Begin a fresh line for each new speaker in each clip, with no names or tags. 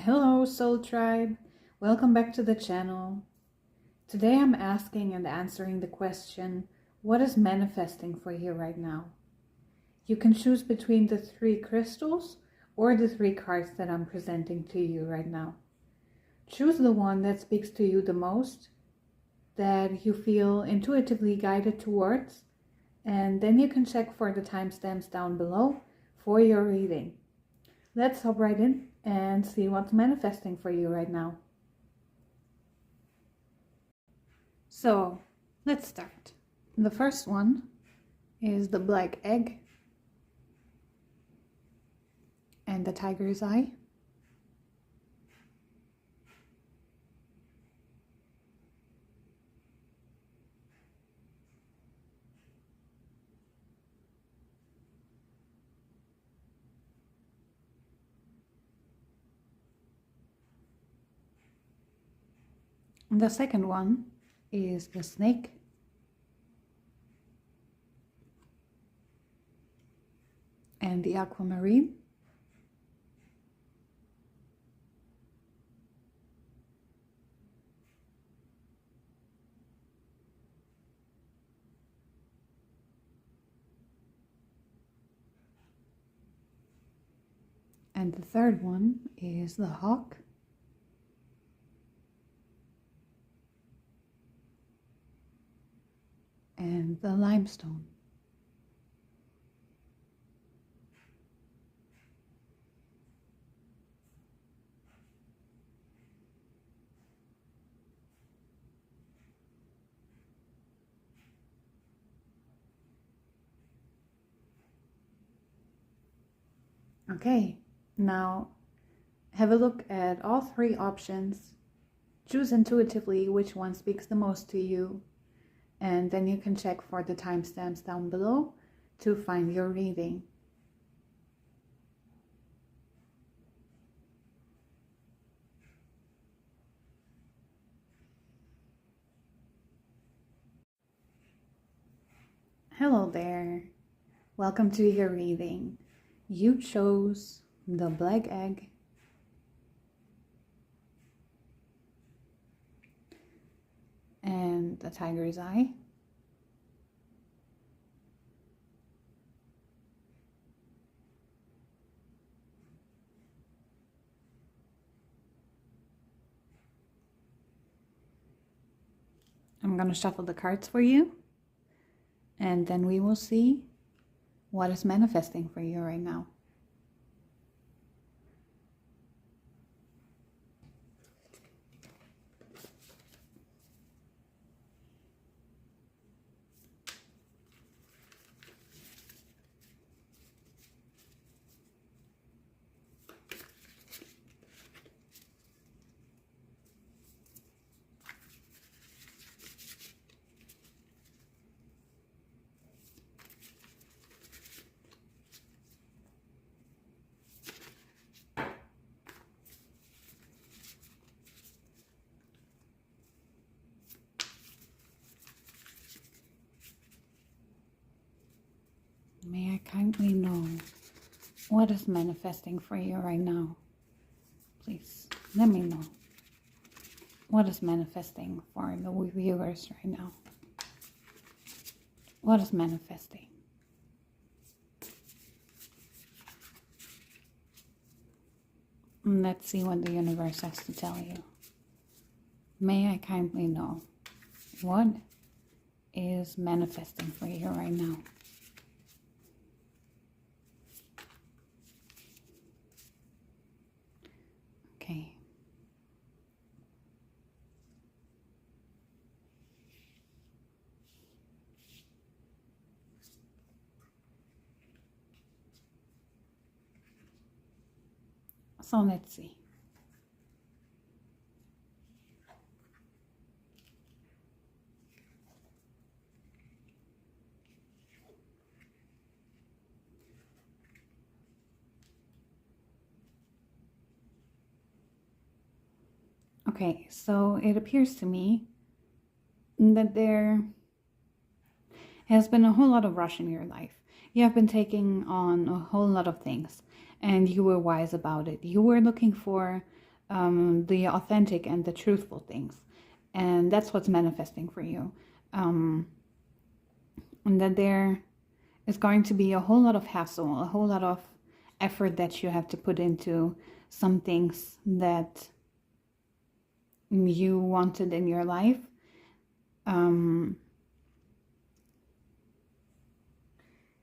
Hello Soul Tribe, welcome back to the channel. Today I'm asking and answering the question, what is manifesting for you right now? You can choose between the 3 crystals or the 3 cards that I'm presenting to you right now. Choose the one that speaks to you the most, that you feel intuitively guided towards, and then you can check for the timestamps down below for your reading. Let's hop right in and see what's manifesting for you right now. So let's start. The first one is the black egg and the tiger's eye. The second one is the snake and the aquamarine. And the third one is the hawk and the limestone. Okay, now have a look at all 3 options. Choose intuitively which one speaks the most to you, and then you can check for the timestamps down below to find your reading. Hello there, welcome to your reading. You chose the black egg and the tiger's eye. I'm going to shuffle the cards for you, and then we will see what is manifesting for you right now. May I kindly know what is manifesting for you right now? Please let me know what is manifesting for the viewers right now. What is manifesting? Let's see what the universe has to tell you. May I kindly know what is manifesting for you right now? Okay. So let's see. Okay, so it appears to me that there has been a whole lot of rush in your life. You have been taking on a whole lot of things, and you were wise about it. You were looking for the authentic and the truthful things. And that's what's manifesting for you. And that there is going to be a whole lot of hassle, a whole lot of effort that you have to put into some things that you wanted in your life.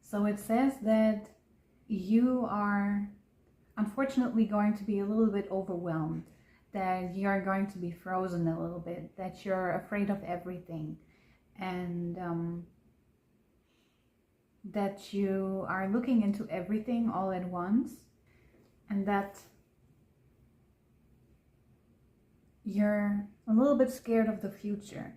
So it says that you are unfortunately going to be a little bit overwhelmed, that you're going to be frozen a little bit, that you're afraid of everything, and that you are looking into everything all at once, and that you're a little bit scared of the future.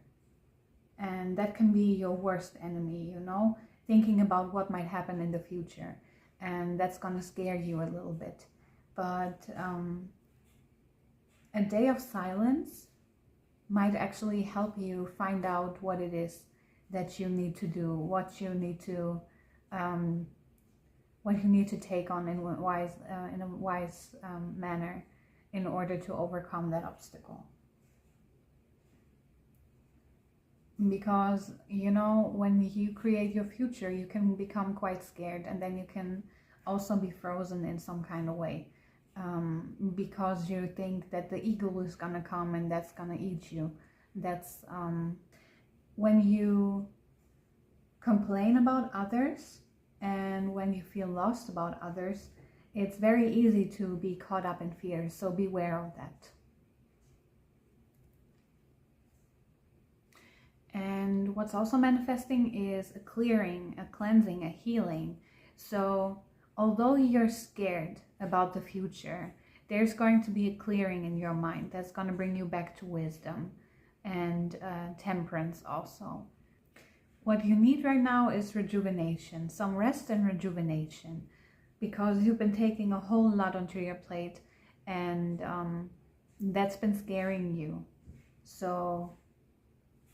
And that can be your worst enemy, you know, thinking about what might happen in the future. And that's going to scare you a little bit. But a day of silence might actually help you find out what it is that you need to do, what you need to take on in a wise manner in order to overcome that obstacle. Because, you know, when you create your future, you can become quite scared, and then you can also be frozen in some kind of way, because you think that the eagle is gonna come and that's gonna eat you. That's when you complain about others and when you feel lost about others, it's very easy to be caught up in fear, so beware of that. And what's also manifesting is a clearing, a cleansing, a healing. So although you're scared about the future, there's going to be a clearing in your mind that's going to bring you back to wisdom and temperance also. What you need right now is rejuvenation, some rest and rejuvenation, because you've been taking a whole lot onto your plate, and that's been scaring you. So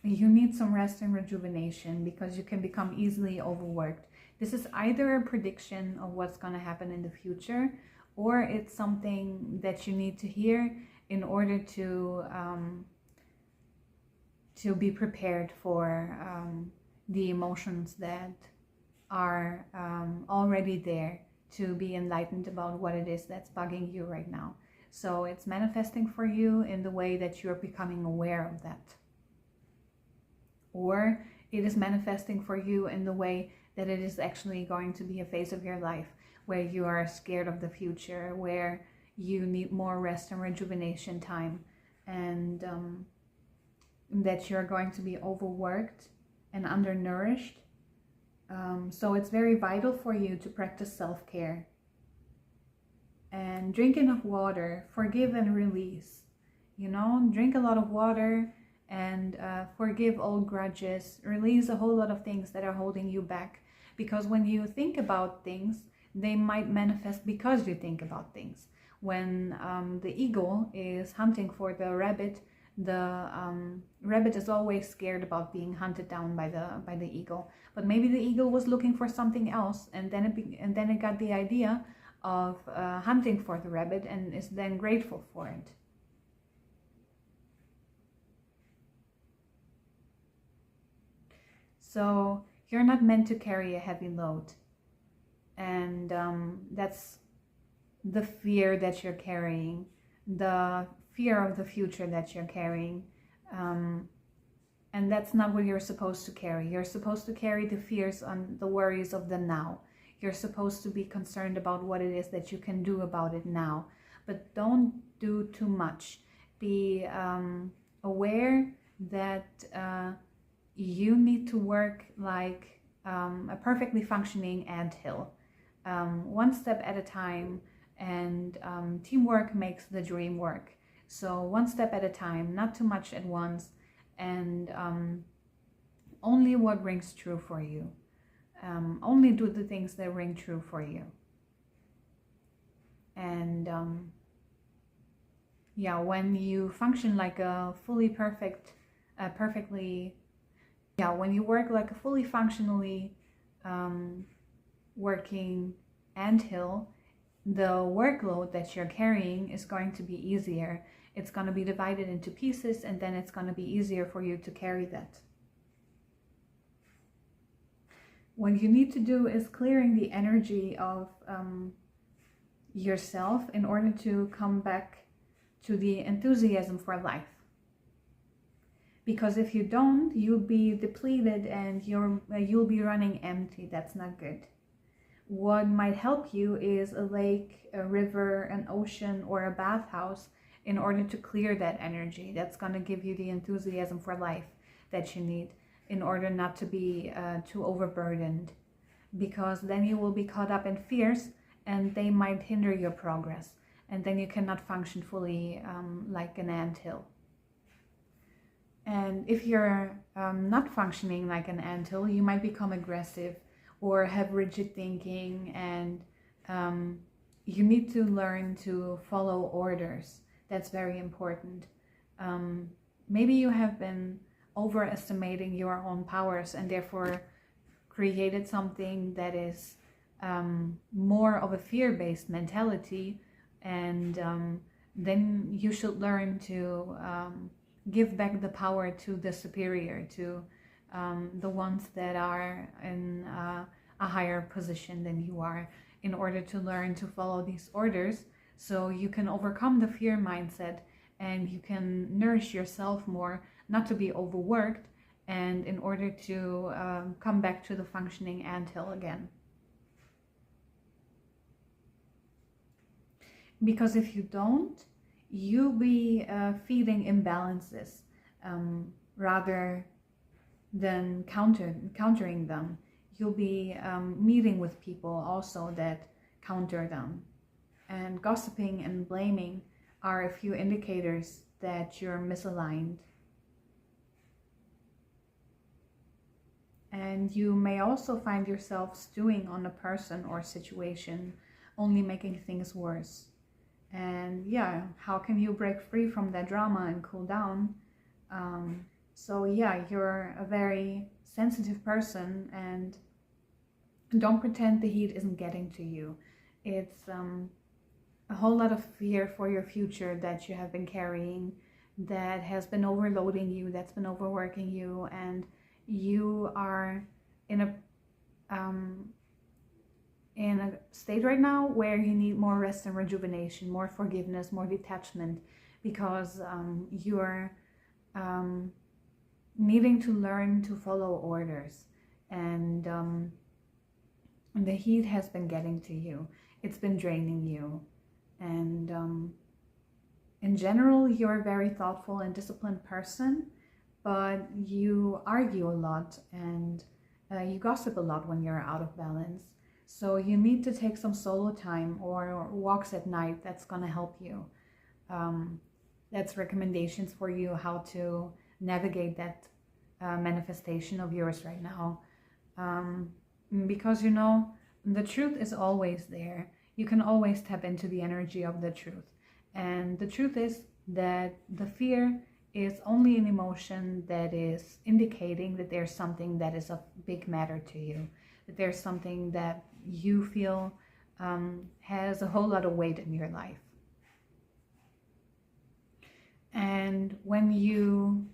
you need some rest and rejuvenation, because you can become easily overworked. This is either a prediction of what's going to happen in the future, or it's something that you need to hear in order to be prepared for the emotions that are already there, to be enlightened about what it is that's bugging you right now. So it's manifesting for you in the way that you're becoming aware of that. Or it is manifesting for you in the way that it is actually going to be a phase of your life where you are scared of the future, where you need more rest and rejuvenation time, and that you're going to be overworked and undernourished. So it's very vital for you to practice self-care and drink enough water, forgive and release. You know, drink a lot of water and forgive old grudges, release a whole lot of things that are holding you back. Because when you think about things, they might manifest because you think about things. When the eagle is hunting for the rabbit is always scared about being hunted down by the eagle. But maybe the eagle was looking for something else, and then it got the idea of hunting for the rabbit, and is then grateful for it. So you're not meant to carry a heavy load, and that's the fear that you're carrying, the fear of the future that you're carrying, and that's not what you're supposed to carry. You're supposed to carry the fears and the worries of the now. You're supposed to be concerned about what it is that you can do about it now, but don't do too much. Be aware that you need to work like a perfectly functioning anthill, one step at a time, and teamwork makes the dream work. So one step at a time, not too much at once, and only what rings true for you. Only do the things that ring true for you. And yeah, when you function like a fully perfect, when you work like a fully functionally working anthill, the workload that you're carrying is going to be easier. It's going to be divided into pieces, and then it's going to be easier for you to carry that. What you need to do is clearing the energy of yourself in order to come back to the enthusiasm for life. Because if you don't, you'll be depleted and you'll be running empty. That's not good. What might help you is a lake, a river, an ocean, or a bathhouse in order to clear that energy. That's going to give you the enthusiasm for life that you need in order not to be too overburdened. Because then you will be caught up in fears and they might hinder your progress. And then you cannot function fully like an anthill. And if you're not functioning like an anthill, you might become aggressive or have rigid thinking, and you need to learn to follow orders. That's very important. Maybe you have been overestimating your own powers and therefore created something that is more of a fear-based mentality, and then you should learn to give back the power to the superior, to the ones that are in a higher position than you are, in order to learn to follow these orders so you can overcome the fear mindset and you can nourish yourself more, not to be overworked, and in order to come back to the functioning anthill again. Because if you don't, you'll be feeding imbalances rather than countering them. You'll be meeting with people also that counter them. And gossiping and blaming are a few indicators that you're misaligned. And you may also find yourself stewing on a person or situation, only making things worse. And yeah, how can you break free from that drama and cool down? So yeah, you're a very sensitive person, and don't pretend the heat isn't getting to you. It's a whole lot of fear for your future that you have been carrying, that has been overloading you, that's been overworking you, and you are in a state right now where you need more rest and rejuvenation, more forgiveness, more detachment, because you're needing to learn to follow orders, and the heat has been getting to you. It's been draining you, and in general, you're a very thoughtful and disciplined person, but you argue a lot and you gossip a lot when you're out of balance. So you need to take some solo time or walks at night. That's going to help you. That's recommendations for you how to navigate that manifestation of yours right now. Because, you know, the truth is always there. You can always tap into the energy of the truth. And the truth is that the fear is only an emotion that is indicating that there's something that is of big matter to you, that there's something that you feel has a whole lot of weight in your life. And when you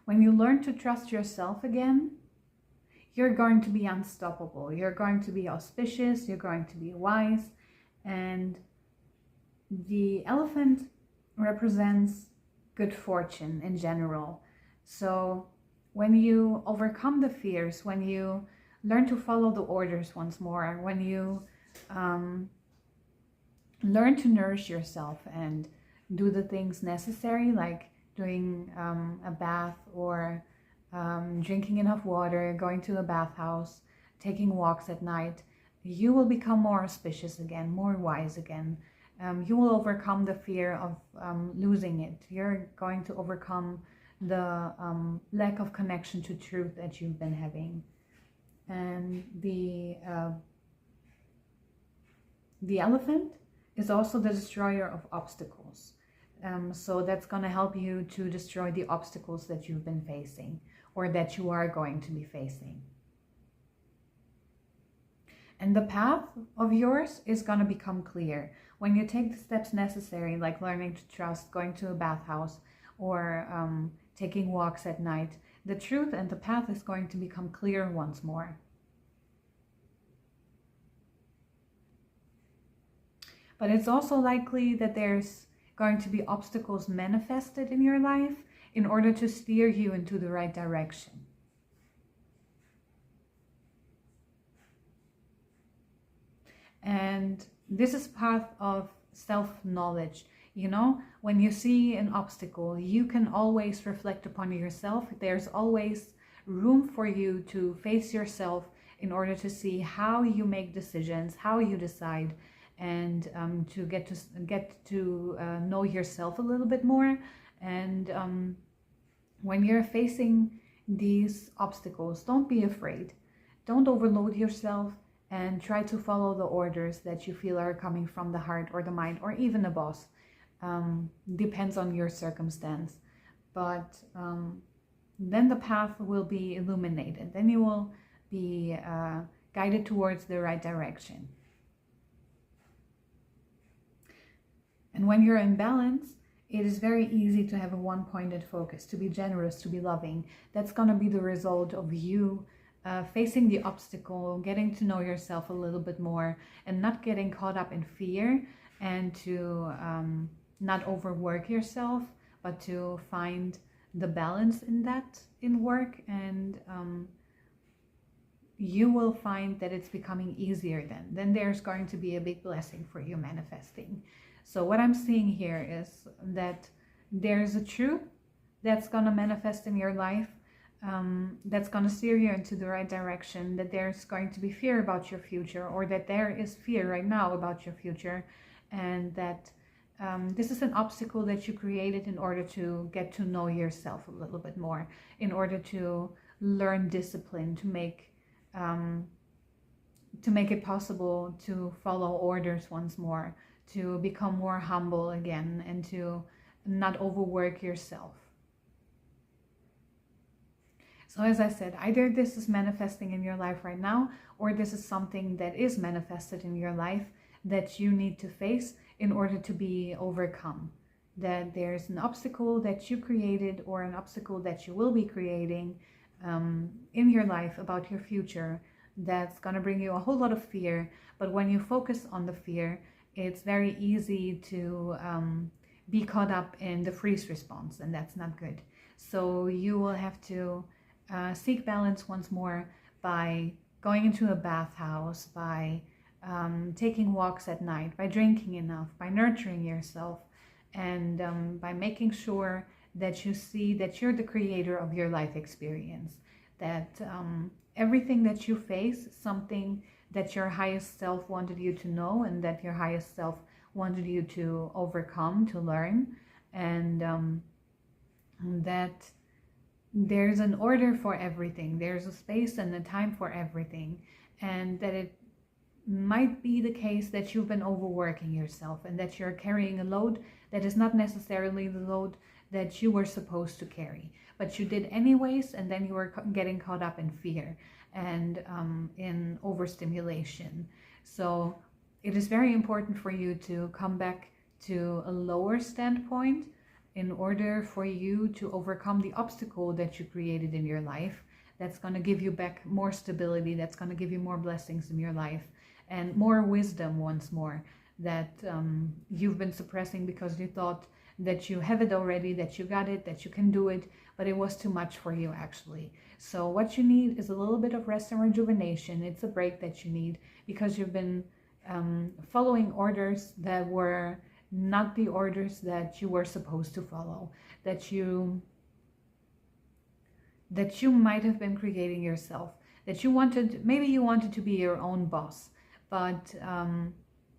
learn to trust yourself again, you're going to be unstoppable. You're going to be auspicious. You're going to be wise. And the elephant represents good fortune in general. So when you overcome the fears, when you learn to follow the orders once more, when you learn to nourish yourself and do the things necessary, like doing a bath or drinking enough water, going to a bathhouse, taking walks at night, you will become more auspicious again, more wise again. You will overcome the fear of losing it. You're going to overcome the lack of connection to truth that you've been having. And the elephant is also the destroyer of obstacles. So that's going to help you to destroy the obstacles that you've been facing or that you are going to be facing. And the path of yours is going to become clear when you take the steps necessary, like learning to trust, going to a bathhouse, or taking walks at night. The truth and the path is going to become clear once more. But it's also likely that there's going to be obstacles manifested in your life in order to steer you into the right direction. And this is part of self-knowledge. You know, when you see an obstacle, you can always reflect upon yourself. There's always room for you to face yourself in order to see how you make decisions, how you decide, and to get to know yourself a little bit more. And when you're facing these obstacles, don't be afraid. Don't overload yourself, and try to follow the orders that you feel are coming from the heart or the mind or even the boss. Depends on your circumstance. But then the path will be illuminated. Then you will be guided towards the right direction. And when you're in balance, it is very easy to have a one-pointed focus, to be generous, to be loving. That's going to be the result of you facing the obstacle, getting to know yourself a little bit more, and not getting caught up in fear, and to not overwork yourself, but to find the balance in that in work. And you will find that it's becoming easier then there's going to be a big blessing for you manifesting. So what I'm seeing here is that there's a truth that's going to manifest in your life, that's going to steer you into the right direction, that there's going to be fear about your future, or that there is fear right now about your future, and that this is an obstacle that you created in order to get to know yourself a little bit more, in order to learn discipline, to make it possible to follow orders once more, to become more humble again, and to not overwork yourself. So as I said, either this is manifesting in your life right now, or this is something that is manifested in your life that you need to face in order to be overcome. That there's an obstacle that you created, or an obstacle that you will be creating in your life about your future, that's going to bring you a whole lot of fear. But when you focus on the fear, it's very easy to be caught up in the freeze response, and that's not good. So you will have to seek balance once more by going into a bathhouse, by taking walks at night, by drinking enough, by nurturing yourself, and by making sure that you see that you're the creator of your life experience, that everything that you face is something that your highest self wanted you to know, and that your highest self wanted you to overcome, to learn, and that there's an order for everything. There's a space and a time for everything, and that it might be the case that you've been overworking yourself, and that you're carrying a load that is not necessarily the load that you were supposed to carry, but you did anyways, and then you were getting caught up in fear and in overstimulation. So it is very important for you to come back to a lower standpoint in order for you to overcome the obstacle that you created in your life. That's going to give you back more stability, that's going to give you more blessings in your life, and more wisdom once more, that you've been suppressing because you thought that you have it already, that you got it, that you can do it, but it was too much for you actually. So what you need is a little bit of rest and rejuvenation. It's a break that you need, because you've been following orders that were not the orders that you were supposed to follow, that you might have been creating yourself, that maybe you wanted to be your own boss, but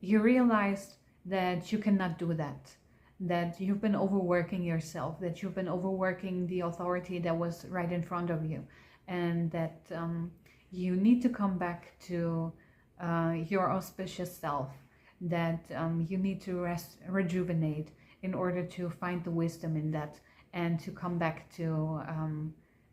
you realized that you cannot do that, that you've been overworking yourself, that you've been overworking the authority that was right in front of you, and that you need to come back to your auspicious self, that you need to rest, rejuvenate, in order to find the wisdom in that, and to come back to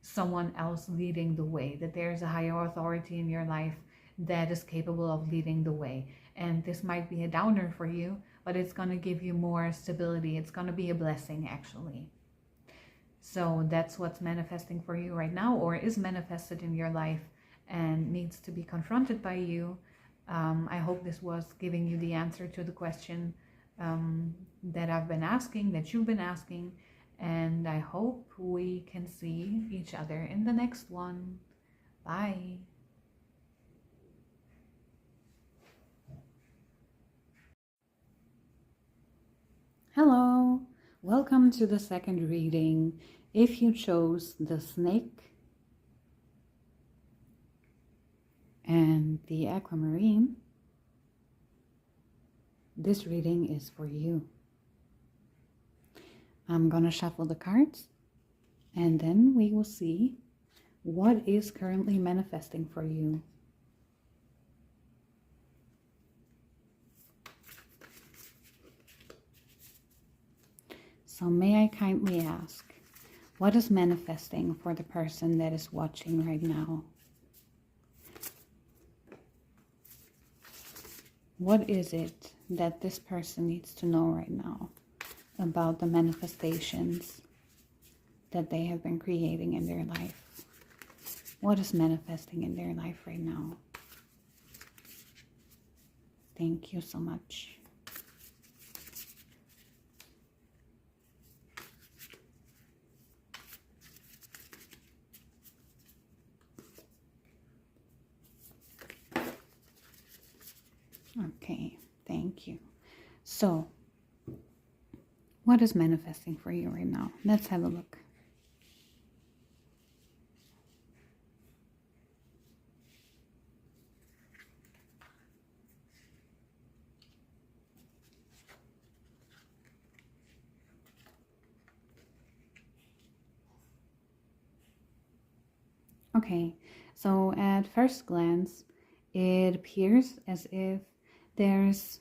someone else leading the way, that there's a higher authority in your life that is capable of leading the way. And this might be a downer for you, but it's going to give you more stability. It's going to be a blessing, actually. So that's what's manifesting for you right now, or is manifested in your life and needs to be confronted by you. I hope this was giving you the answer to the question that I've been asking, that you've been asking, and I hope we can see each other in the next one. Bye. Hello, welcome to the second reading. If you chose the snake and the aquamarine, this reading is for you. I'm gonna shuffle the cards and then we will see what is currently manifesting for you. So may I kindly ask, what is manifesting for the person that is watching right now? What is it that this person needs to know right now about the manifestations that they have been creating in their life? What is manifesting in their life right now? Thank you so much. Okay, thank you. So, what is manifesting for you right now? Let's have a look. Okay, so at first glance, it appears as if there's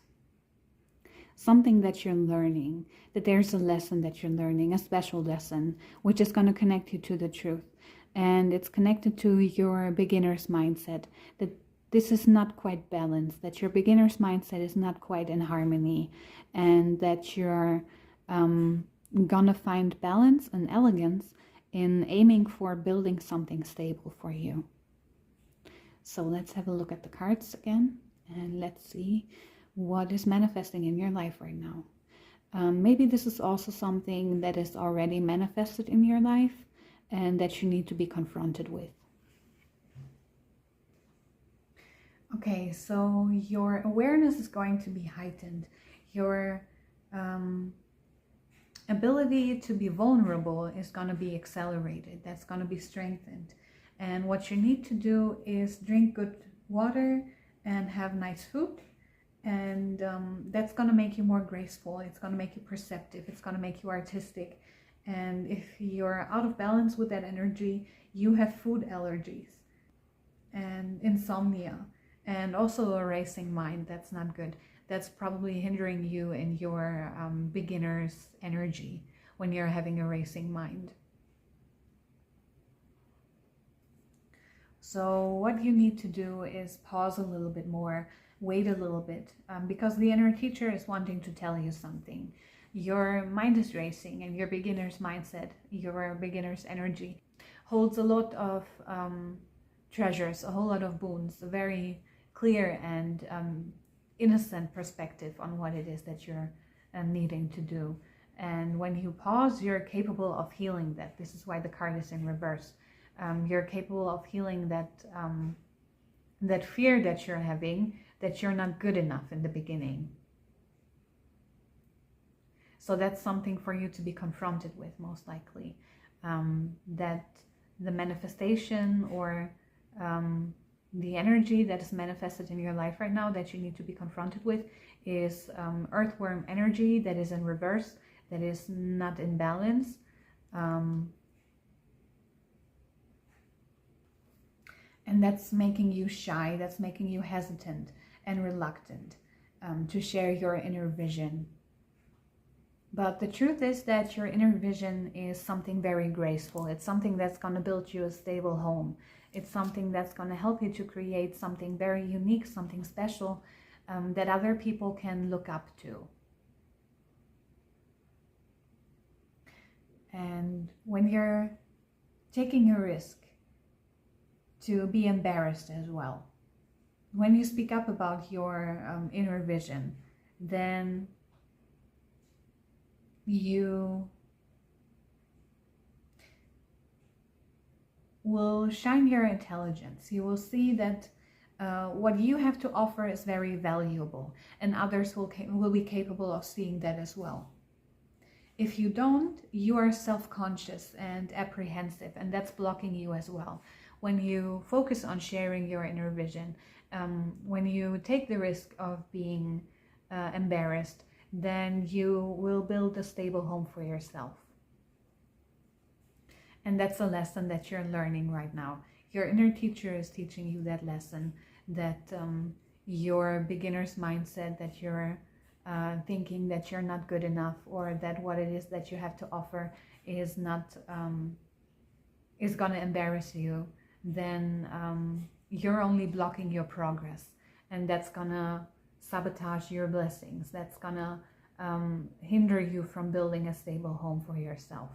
something that you're learning, that there's a lesson that you're learning, a special lesson, which is going to connect you to the truth. And it's connected to your beginner's mindset, that this is not quite balanced, that your beginner's mindset is not quite in harmony, and that you're gonna find balance and elegance in aiming for building something stable for you. So let's have a look at the cards again, and let's see what is manifesting in your life right now. Maybe this is also something that is already manifested in your life and that you need to be confronted with. Okay, so your awareness is going to be heightened. Your ability to be vulnerable is going to be accelerated. That's going to be strengthened. And what you need to do is drink good water and have nice food. And that's going to make you more graceful. It's going to make you perceptive. It's going to make you artistic. And if you're out of balance with that energy, you have food allergies and insomnia and also a racing mind. That's not good. That's probably hindering you in your beginner's energy when you're having a racing mind. So what you need to do is pause a little bit more, wait a little bit, because the inner teacher is wanting to tell you something. Your mind is racing, and your beginner's mindset, your beginner's energy holds a lot of treasures, a whole lot of boons, a very clear and innocent perspective on what it is that you're needing to do. And when you pause, you're capable of healing that. This is why the card is in reverse. You're capable of healing that fear that you're having, that you're not good enough in the beginning. So that's something for you to be confronted with, most likely. That the manifestation or the energy that is manifested in your life right now that you need to be confronted with is earthworm energy that is in reverse, that is not in balance. And that's making you shy, that's making you hesitant and reluctant to share your inner vision. But the truth is that your inner vision is something very graceful. It's something that's going to build you a stable home. It's something that's going to help you to create something very unique, something special, that other people can look up to. And when you're taking a risk, to be embarrassed as well. When you speak up about your inner vision, then you will shine your intelligence. You will see that what you have to offer is very valuable, and others will be capable of seeing that as well. If you don't, you are self-conscious and apprehensive, and that's blocking you as well. When you focus on sharing your inner vision, when you take the risk of being embarrassed, then you will build a stable home for yourself. And that's a lesson that you're learning right now. Your inner teacher is teaching you that lesson, that your beginner's mindset, that you're thinking that you're not good enough, or that what it is that you have to offer is not is gonna embarrass you, then you're only blocking your progress, and that's gonna sabotage your blessings. That's gonna hinder you from building a stable home for yourself.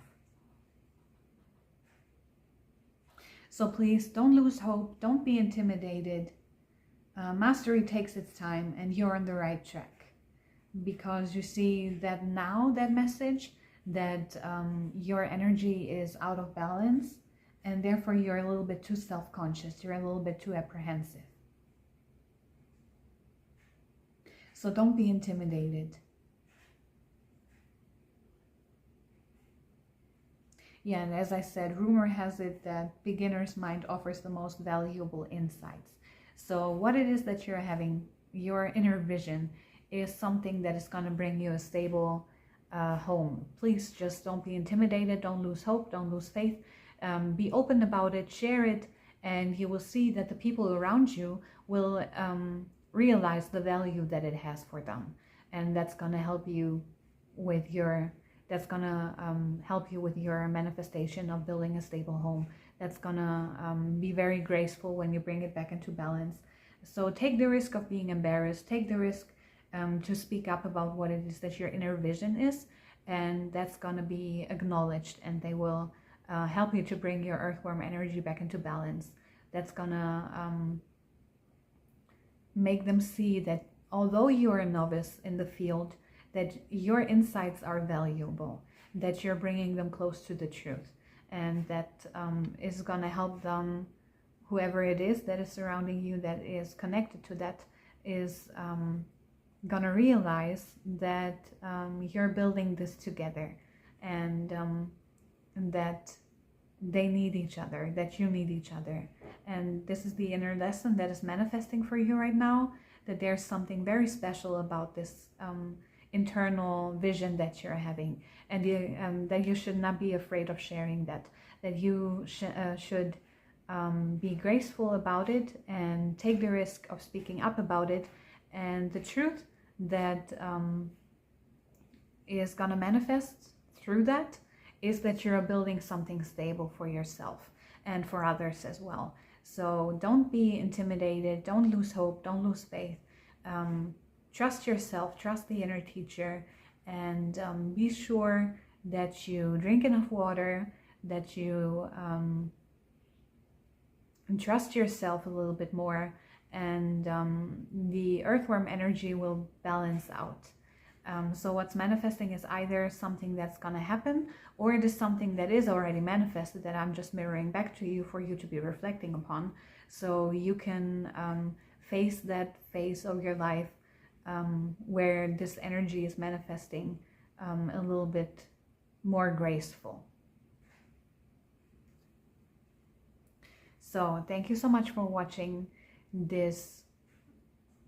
So please don't lose hope, don't be intimidated. Mastery takes its time, and you're on the right track, because you see that now that message that your energy is out of balance, and therefore you're a little bit too self-conscious, you're a little bit too apprehensive. So don't be intimidated. Yeah, and as I said, rumor has it that beginner's mind offers the most valuable insights. So what it is that you're having, your inner vision, is something that is going to bring you a stable home. Please just don't be intimidated, don't lose hope, don't lose faith. Be open about it, share it, and you will see that the people around you will realize the value that it has for them. And that's going to help you with your manifestation of building a stable home. That's gonna be very graceful when you bring it back into balance. So take the risk of being embarrassed, take the risk to speak up about what it is that your inner vision is, and that's gonna be acknowledged, and they will help you to bring your earthworm energy back into balance. That's gonna make them see that although you're a novice in the field, that your insights are valuable, that you're bringing them close to the truth, and that is going to help them, whoever it is that is surrounding you, that is connected to that, is going to realize that you're building this together, and that they need each other, that you need each other. And this is the inner lesson that is manifesting for you right now, that there's something very special about this internal vision that you're having, and that you should not be afraid of sharing that you should be graceful about it and take the risk of speaking up about it. And the truth that is going to manifest through that is that you're building something stable for yourself and for others as well. So don't be intimidated, don't lose hope, don't lose faith. Trust yourself, trust the inner teacher, and be sure that you drink enough water, that you trust yourself a little bit more, and the earthworm energy will balance out. So what's manifesting is either something that's going to happen, or it is something that is already manifested that I'm just mirroring back to you for you to be reflecting upon, so you can face that phase of your life where this energy is manifesting a little bit more graceful. So thank you so much for watching this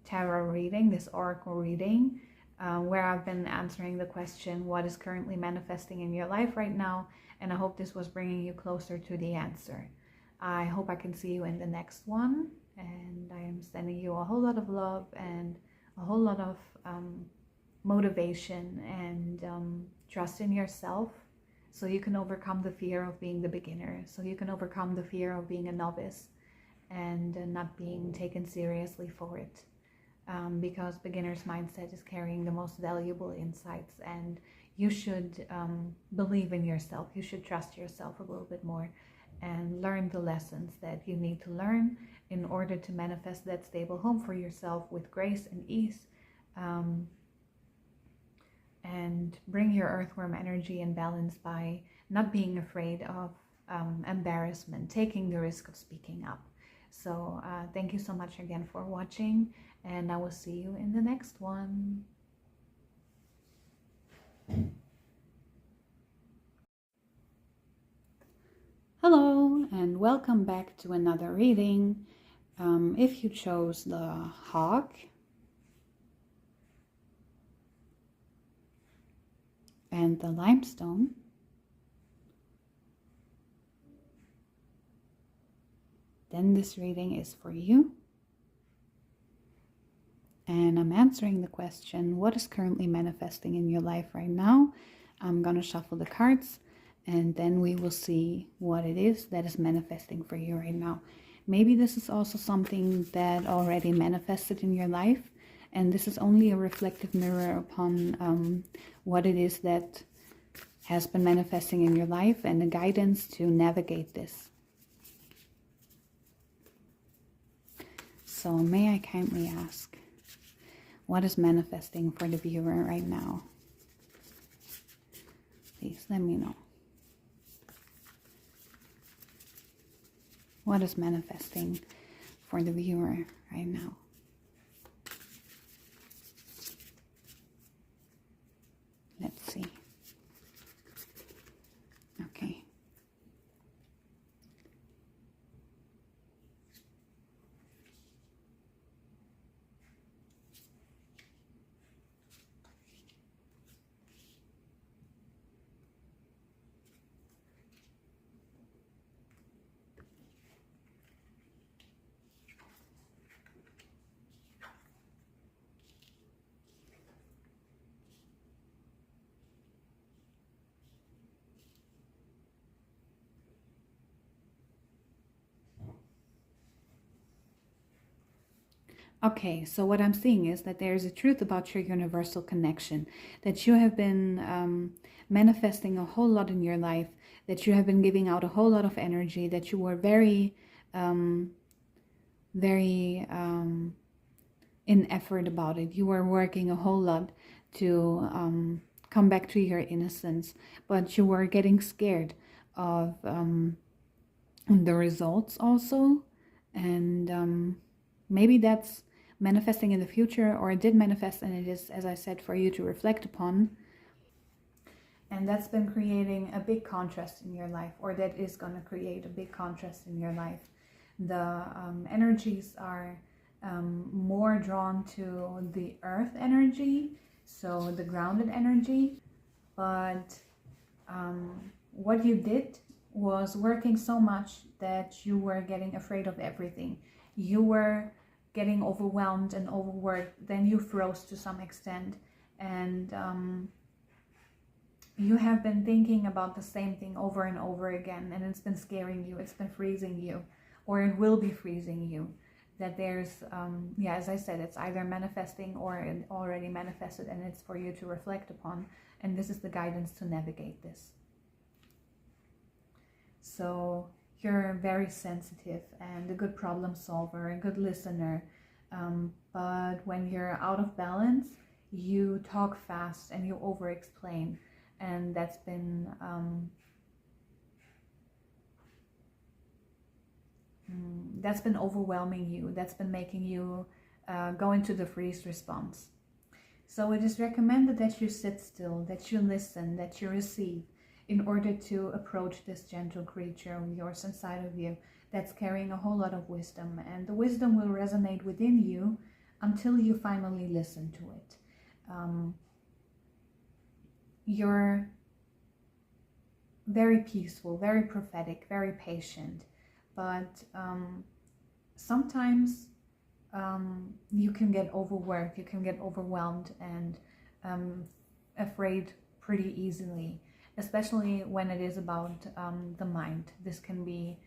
tarot reading, this oracle reading, where I've been answering the question, what is currently manifesting in your life right now? And I hope this was bringing you closer to the answer. I hope I can see you in the next one, and I am sending you a whole lot of love and a whole lot of motivation and trust in yourself, so you can overcome the fear of being the beginner, so you can overcome the fear of being a novice, and not being taken seriously for it. Because beginner's mindset is carrying the most valuable insights, and you should believe in yourself. You should trust yourself a little bit more and learn the lessons that you need to learn in order to manifest that stable home for yourself with grace and ease, and bring your earthworm energy in balance by not being afraid of embarrassment, taking the risk of speaking up. So thank you so much again for watching, and I will see you in the next one. Hello, and welcome back to another reading. If you chose the hawk and the limestone, then this reading is for you. And I'm answering the question, what is currently manifesting in your life right now? I'm going to shuffle the cards, and then we will see what it is that is manifesting for you right now. Maybe this is also something that already manifested in your life, and this is only a reflective mirror upon what it is that has been manifesting in your life and the guidance to navigate this. So may I kindly ask, what is manifesting for the viewer right now? Please let me know. What is manifesting for the viewer right now? Let's see. Okay. Okay, so what I'm seeing is that there's a truth about your universal connection, that you have been manifesting a whole lot in your life, that you have been giving out a whole lot of energy, that you were very in effort about it. You were working a whole lot to come back to your innocence, but you were getting scared of the results also, and maybe that's manifesting in the future, or it did manifest, and it is, as I said, for you to reflect upon. And that's been creating a big contrast in your life, or that is going to create a big contrast in your life. The energies are more drawn to the earth energy, so the grounded energy. But what you did was working so much that you were getting afraid of everything. You were getting overwhelmed and overworked. Then you froze to some extent, and you have been thinking about the same thing over and over again, and it's been scaring you, it's been freezing you, or it will be freezing you. That there's yeah, as I said, it's either manifesting or it already manifested, and it's for you to reflect upon, and this is the guidance to navigate this. So you're very sensitive and a good problem solver, a good listener, but when you're out of balance, you talk fast and you over explain, and that's been overwhelming you. That's been making you go into the freeze response. So it is recommended that you sit still, that you listen, that you receive, in order to approach this gentle creature of yours inside of you that's carrying a whole lot of wisdom. And the wisdom will resonate within you until you finally listen to it. You're very peaceful, very prophetic, very patient, but sometimes you can get overworked, you can get overwhelmed and afraid pretty easily, especially when it is about the mind. This can be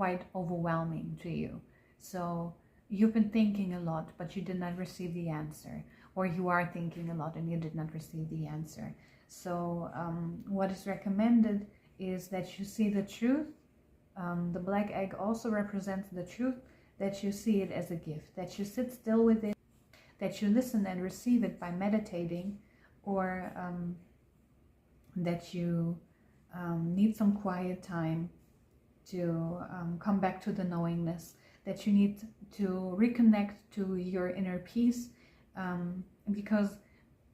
quite overwhelming to you. So you've been thinking a lot, but you did not receive the answer, or you are thinking a lot and you did not receive the answer. So what is recommended is that you see the truth. The black egg also represents the truth, that you see it as a gift, that you sit still with it, that you listen and receive it by meditating, or that you need some quiet time to come back to the knowingness, that you need to reconnect to your inner peace, because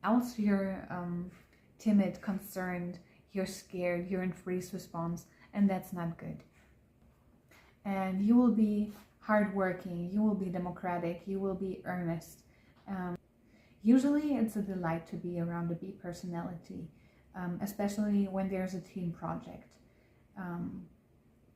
else you're timid, concerned, you're scared, you're in freeze response, and that's not good. And you will be hardworking, you will be democratic, you will be earnest. Usually it's a delight to be around a B personality, especially when there's a team project.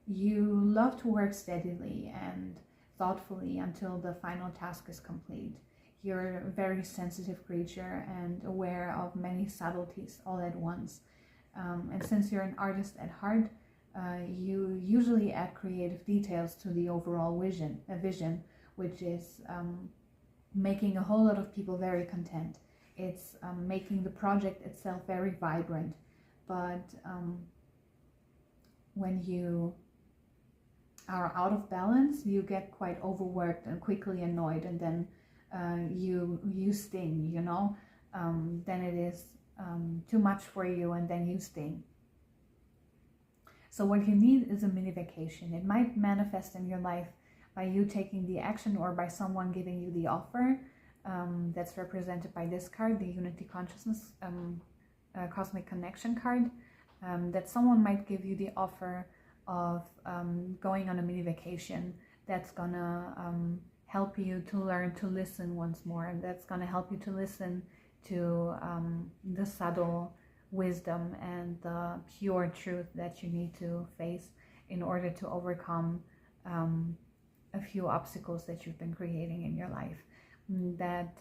You love to work steadily and thoughtfully until the final task is complete. You're a very sensitive creature and aware of many subtleties all at once. And since you're an artist at heart, you usually add creative details to the overall vision, which is making a whole lot of people very content. It's making the project itself very vibrant. But when you are out of balance, you get quite overworked and quickly annoyed, and then you sting, you know. Then it is too much for you, and then you sting. So what you need is a mini vacation. It might manifest in your life by you taking the action, or by someone giving you the offer. That's represented by this card, the Unity Consciousness Cosmic Connection card. That someone might give you the offer of going on a mini vacation that's gonna help you to learn to listen once more, and that's gonna help you to listen to the subtle wisdom and the pure truth that you need to face in order to overcome a few obstacles that you've been creating in your life. That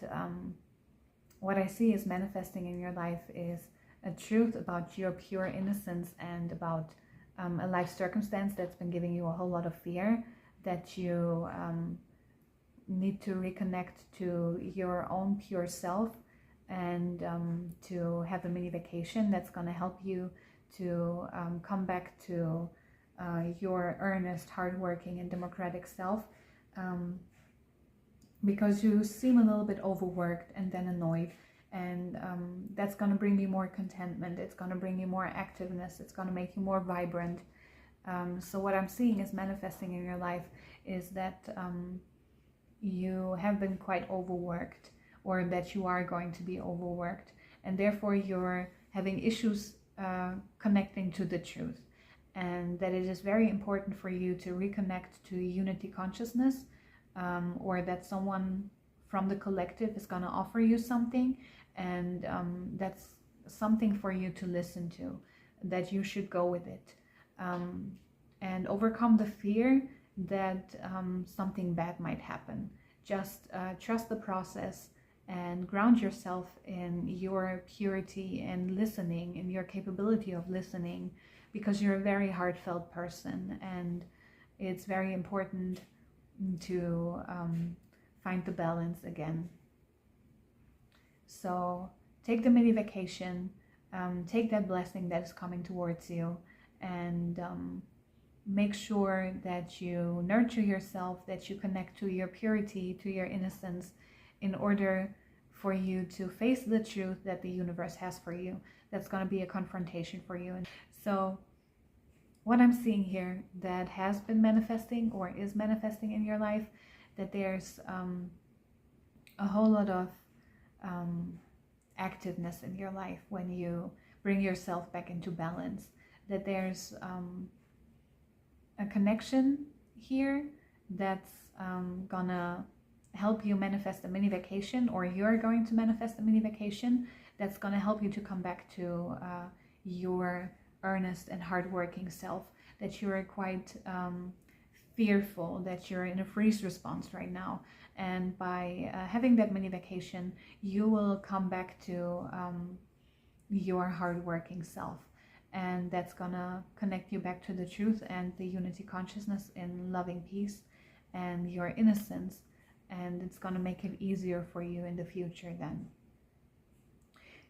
what I see is manifesting in your life is a truth about your pure innocence, and about a life circumstance that's been giving you a whole lot of fear, that you need to reconnect to your own pure self, and to have a mini vacation that's going to help you to come back to your earnest, hardworking, and democratic self, because you seem a little bit overworked and then annoyed, and that's going to bring you more contentment, it's going to bring you more activeness, it's going to make you more vibrant. So what I'm seeing is manifesting in your life is that you have been quite overworked, or that you are going to be overworked, and therefore you're having issues connecting to the truth, and that it is very important for you to reconnect to unity consciousness, or that someone from the collective is going to offer you something, and that's something for you to listen to, that you should go with it, and overcome the fear that something bad might happen. Just trust the process and ground yourself in your purity and listening, in your capability of listening, because you're a very heartfelt person, and it's very important to find the balance again. So take the mini vacation, take that blessing that is coming towards you, and make sure that you nurture yourself, that you connect to your purity, to your innocence, in order for you to face the truth that the universe has for you. That's going to be a confrontation for you. And so what I'm seeing here that has been manifesting or is manifesting in your life, that there's a whole lot of activeness in your life when you bring yourself back into balance, that there's a connection here that's gonna help you manifest a mini vacation, or you're going to manifest a mini vacation that's going to help you to come back to your earnest and hardworking self, that you're quite fearful, that you're in a freeze response right now, and by having that mini vacation you will come back to your hardworking self, and that's gonna connect you back to the truth and the unity consciousness in loving peace and your innocence, and it's gonna make it easier for you in the future then.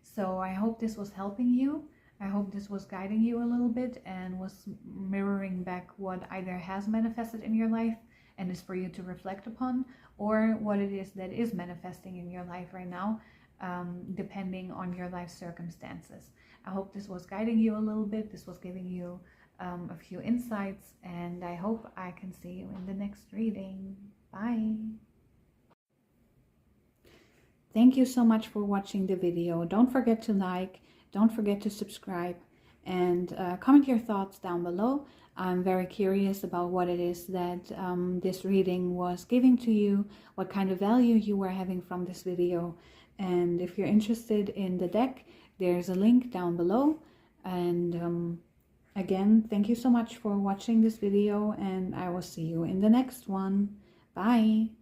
So I hope this was helping you. I hope this was guiding you a little bit and was mirroring back what either has manifested in your life and is for you to reflect upon, or what it is that is manifesting in your life right now, depending on your life circumstances. I hope this was guiding you a little bit. This was giving you a few insights, and I hope I can see you in the next reading. Bye. Thank you so much for watching the video. Don't forget to like, don't forget to subscribe, and comment your thoughts down below. I'm very curious about what it is that this reading was giving to you, what kind of value you were having from this video. And if you're interested in the deck, there's a link down below. And again, thank you so much for watching this video, and I will see you in the next one. Bye.